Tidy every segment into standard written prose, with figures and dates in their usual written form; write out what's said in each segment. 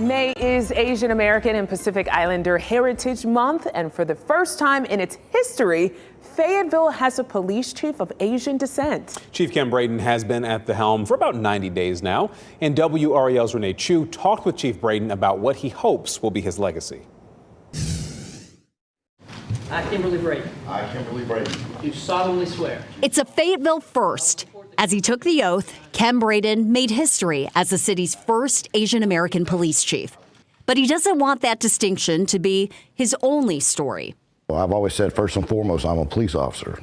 May is Asian American and Pacific Islander Heritage Month, and for the first time in its history, Fayetteville has a police chief of Asian descent. Chief Kem Braden has been at the helm for about 90 days now, and WRAL's Renee Chu talked with Chief Braden about what he hopes will be his legacy. I, Kimberly Braden. I, Kimberly Braden. Do solemnly swear. It's a Fayetteville first. As he took the oath, Kem Braden made history as the city's first Asian American police chief. But he doesn't want that distinction to be his only story. Well, I've always said, first and foremost, I'm a police officer.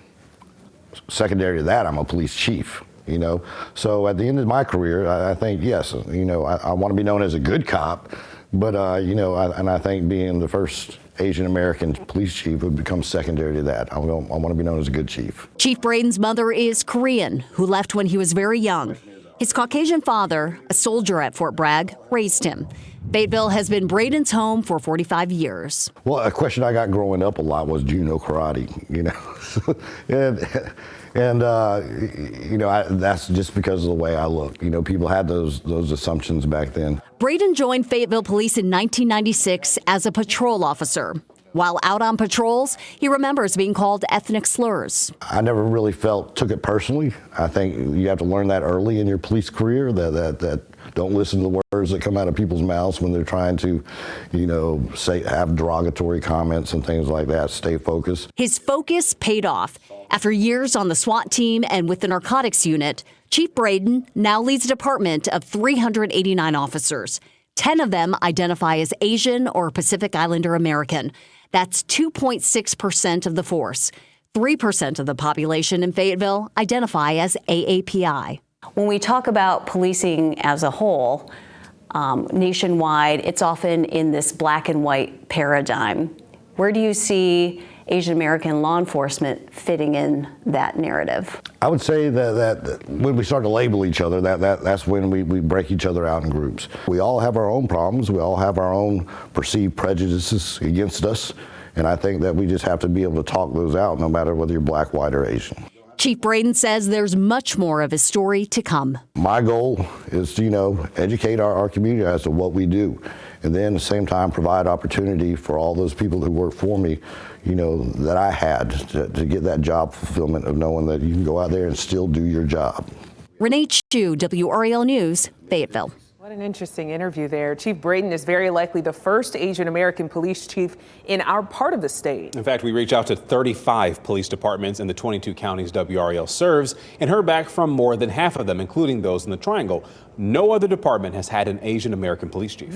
Secondary to that, I'm a police chief, you know. So at the end of my career, I think, yes, you know, I want to be known as a good cop, but, you know, I think being the first Asian American police chief would become secondary to that. I want to be known as a good chief. Chief Braden's mother is Korean, who left when he was very young. His Caucasian father, a soldier at Fort Bragg, raised him. Fayetteville has been Braden's home for 45 years. Well, a question I got growing up a lot was, do you know karate? You know, and you know, that's just because of the way I look. You know, people had those assumptions back then. Braden joined Fayetteville Police in 1996 as a patrol officer. While out on patrols, he remembers being called ethnic slurs. I never really took it personally. I think you have to learn that early in your police career, that don't listen to the words that come out of people's mouths when they're trying to, you know, have derogatory comments and things like that. Stay focused. His focus paid off. After years on the SWAT team and with the narcotics unit, Chief Braden now leads a department of 389 officers. 10 of them identify as Asian or Pacific Islander American. That's 2.6% of the force. 3% of the population in Fayetteville identify as AAPI. When we talk about policing as a whole, nationwide, it's often in this black and white paradigm. Where do you see Asian American law enforcement fitting in that narrative? I would say that when we start to label each other, that's when we break each other out in groups. We all have our own problems. We all have our own perceived prejudices against us. And I think that we just have to be able to talk those out, no matter whether you're black, white, or Asian. Chief Braden says there's much more of his story to come. My goal is to, you know, educate our community as to what we do, and then at the same time provide opportunity for all those people who work for me, you know, that I had to get that job fulfillment of knowing that you can go out there and still do your job. Renee Chu, WRAL News, Fayetteville. What an interesting interview there. Chief Braden is very likely the first Asian American police chief in our part of the state. In fact, we reached out to 35 police departments in the 22 counties WRAL serves and heard back from more than half of them, including those in the Triangle. No other department has had an Asian American police chief.